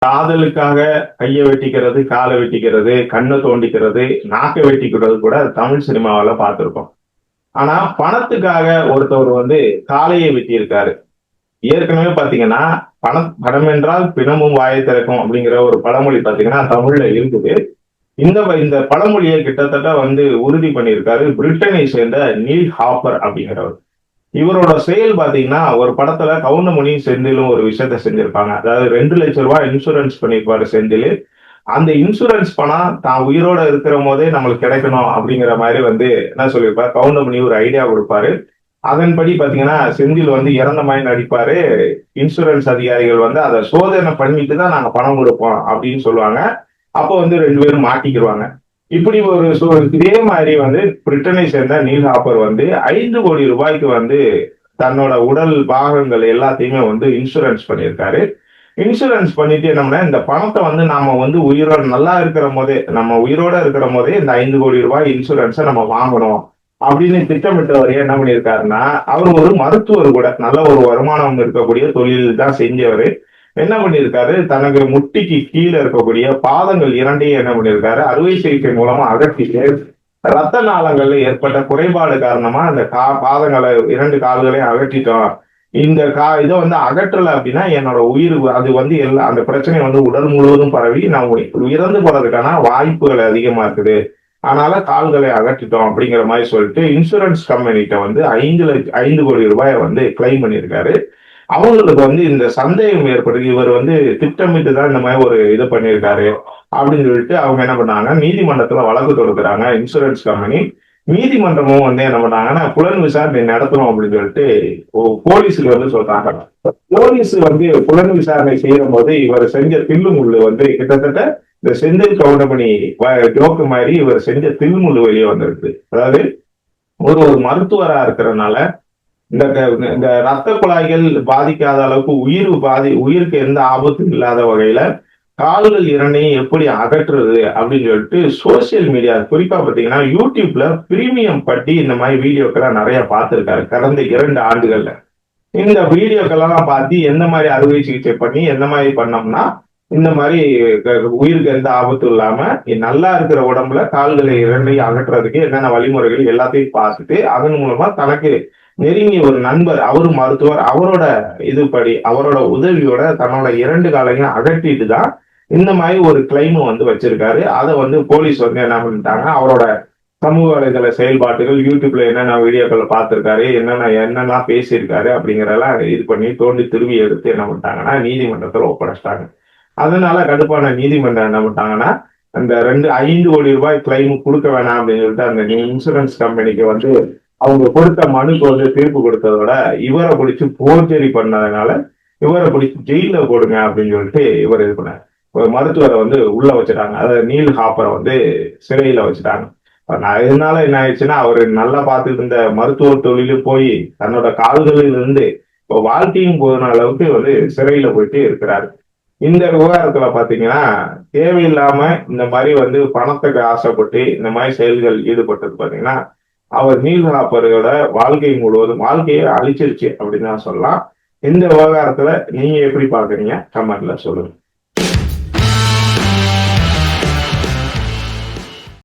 காதலுக்காக கையை வெட்டிக்கிறது, காலை வெட்டிக்கிறது, கண்ணை தோண்டிக்கிறது, நாக்கை வெட்டிக்கிறது கூட தமிழ் சினிமாவில பார்த்திருக்கோம். ஆனா பணத்துக்காக ஒருத்தவர் காளையை வெட்டியிருக்காரு. ஏற்கனவே பாத்தீங்கன்னா, பணம் என்றால் பிணமும் வாயை திறக்கும் அப்படிங்கிற ஒரு பழமொழி பாத்தீங்கன்னா தமிழ்ல இருக்குது. இந்த பழமொழியை கிட்டத்தட்ட உறுதி பண்ணியிருக்காரு பிரிட்டனை சேர்ந்த நீல் ஹாப்பர் அப்படிங்கிறவர். இவரோட செயல் பாத்தீங்கன்னா, ஒரு படத்துல கவுண்டமணியும் செந்திலும் ஒரு விஷயத்த செஞ்சிருப்பாங்க. அதாவது ரூ. 2,00,000 இன்சூரன்ஸ் பண்ணியிருப்பாரு செந்தில். அந்த இன்சூரன்ஸ் பணம் தான் உயிரோட இருக்கிற போதே நம்மளுக்கு கிடைக்கணும் அப்படிங்கிற மாதிரி என்ன சொல்லியிருப்பாரு, கவுண்டமணி ஒரு ஐடியா கொடுப்பாரு. அதன்படி பாத்தீங்கன்னா செந்தில் இறந்த மாதிரி நடிப்பாரு. இன்சூரன்ஸ் அதிகாரிகள் அதை சோதனை பண்ணிட்டு தான் நாங்க பணம் கொடுப்போம் அப்படின்னு சொல்லுவாங்க. அப்போ 2 பேரும் மாட்டிக்கிடுவாங்க. இப்படி ஒரு இதே மாதிரி பிரிட்டனை சேர்ந்த நீல் ஹாப்பர் 5 கோடி ரூபாய்க்கு தன்னோட உடல் பாகங்கள் எல்லாத்தையுமே இன்சூரன்ஸ் பண்ணியிருக்காரு. இன்சூரன்ஸ் பண்ணிட்டு என்னன்னா, இந்த பணத்தை நாம உயிரோட நல்லா இருக்கிற போதே, நம்ம உயிரோட இருக்கிற போதே இந்த 5 கோடி ரூபாய் இன்சூரன்ஸை நம்ம வாங்கணும் அப்படின்னு திட்டமிட்டவர் என்ன பண்ணியிருக்காருன்னா, அவர் ஒரு மருத்துவர் கூட, நல்ல ஒரு வருமானம் இருக்கக்கூடிய தொழில் தான் செஞ்சவர். என்ன பண்ணியிருக்காரு, தனக்கு முட்டிக்கு கீழே இருக்கக்கூடிய பாதங்கள் இரண்டையும் என்ன பண்ணியிருக்காரு, அறுவை சிகிச்சை மூலமா அகற்றிட்டு ரத்த நாளங்கள்ல ஏற்பட்ட குறைபாடு காரணமா அந்த பாதங்களை 2 கால்களையும் அகற்றிட்டோம். இந்த இதை அகற்றல அப்படின்னா என்னோட உயிர் அது எல்லா அந்த பிரச்சனை உடல் முழுவதும் பரவி நான் இறந்து போறதுக்கான வாய்ப்புகள் அதிகமா இருக்குது. அதனால கால்களை அகற்றிட்டோம் அப்படிங்கிற மாதிரி சொல்லிட்டு இன்சூரன்ஸ் கம்பெனிகிட்ட 5 கோடி ரூபாயை கிளைம் பண்ணியிருக்காரு. அவங்களுக்கு இந்த சந்தேகம் ஏற்படுது, இவர் திட்டமிட்டு தான் இந்த மாதிரி ஒரு இது பண்ணியிருக்காரு அப்படின்னு சொல்லிட்டு அவங்க என்ன பண்ணாங்க, நீதிமன்றத்துல வழக்கு தொடுக்கிறாங்க இன்சூரன்ஸ் கம்பெனி. நீதிமன்றமும் என்ன பண்ணாங்கன்னா, புலன் விசாரணை நடத்தணும் அப்படின்னு சொல்லிட்டு போலீஸுக்கு சொல்றாங்க. போலீஸ் புலன் விசாரணை செய்யும் போது இவர் செஞ்ச தில்லுமுள்ளு கிட்டத்தட்ட இந்த செந்தில் கவுண்டமணி ஜோக்கு மாதிரி இவர் செஞ்ச தில்முள்ளு வெளியே வந்திருக்கு. அதாவது ஒரு மருத்துவரா இருக்கிறதுனால இந்த ரத்த குழாய்கள் பாதிக்காத அளவுக்கு உயிருக்கு எந்த ஆபத்தும் இல்லாத வகையில கால்கள் இரண்டையும் எப்படி அகற்றுறது அப்படின்னு சொல்லிட்டு சோசியல் மீடியா, குறிப்பா பாத்தீங்கன்னா யூடியூப்ல பிரீமியம் பட்டி இந்த மாதிரி வீடியோக்கெல்லாம் நிறைய பார்த்திருக்காரு கடந்த 2 ஆண்டுகள்ல. இந்த வீடியோக்கெல்லாம் பார்த்து எந்த மாதிரி அறுவை சிகிச்சை பண்ணி எந்த மாதிரி பண்ணோம்னா இந்த மாதிரி உயிருக்கு எந்த ஆபத்தும் இல்லாம நல்லா இருக்கிற உடம்புல கால்களை இரண்டையும் அகற்றுறதுக்கு என்னென்ன வழிமுறைகள் எல்லாத்தையும் பார்த்துட்டு அதன் மூலமா தனக்கு நெருங்கிய ஒரு நண்பர், அவரு மருத்துவர், அவரோட இதுபடி அவரோட உதவியோட தன்னோட 2 காலையும் அகற்றிட்டு தான் இந்த மாதிரி ஒரு கிளைம் வச்சிருக்காரு. அதை போலீஸ் என்ன பண்ணிட்டாங்க, அவரோட சமூக வலைதள செயல்பாட்டுகள், யூடியூப்ல என்னென்ன வீடியோக்களை பார்த்திருக்காரு, என்னென்ன பேசியிருக்காரு அப்படிங்கிறதெல்லாம் இது பண்ணி தோண்டி திரும்பி எடுத்து என்ன பண்ணிட்டாங்கன்னா நீதிமன்றத்துல ஒப்படைச்சிட்டாங்க. அதனால கடுப்பான நீதிமன்றம் என்ன பண்ணிட்டாங்கன்னா, அந்த 5 கோடி ரூபாய் கிளைம் கொடுக்க வேணாம் அப்படின்னு சொல்லிட்டு அந்த இன்சூரன்ஸ் கம்பெனிக்கு அவங்க கொடுத்த மனுக்கு தீர்ப்பு கொடுத்ததோட இவரை பிடிச்சி போர்ஜரி பண்ணதுனால இவரை பிடிச்சி ஜெயில போடுங்க அப்படின்னு சொல்லிட்டு இவர் இது பண்ணார். ஒரு மருத்துவரை உள்ள வச்சுட்டாங்க. அதாவது நீல் ஹாப்பரை சிறையில வச்சுட்டாங்க. இதனால என்ன ஆயிடுச்சுன்னா, அவரு நல்லா பார்த்துட்டு இருந்த மருத்துவ தொழிலும் போய் தன்னோட கால்களில் இருந்து இப்போ வாழ்க்கையும் போன அளவுக்கு சிறையில போயிட்டு இருக்கிறாரு. இந்த விவகாரத்துல பாத்தீங்கன்னா தேவையில்லாம இந்த மாதிரி பணத்துக்கு ஆசைப்பட்டு இந்த மாதிரி செயல்கள் ஈடுபட்டது பாத்தீங்கன்னா அவர் நீல் ஹாப்பரோட வாழ்க்கை முழுவதும் வாழ்க்கையை அழிச்சிருச்சு அப்படின்னு தான் சொல்லலாம். இந்த விவகாரத்துல நீங்க எப்படி பாக்குறீங்க, கமெண்ட்ல சொல்லுங்க.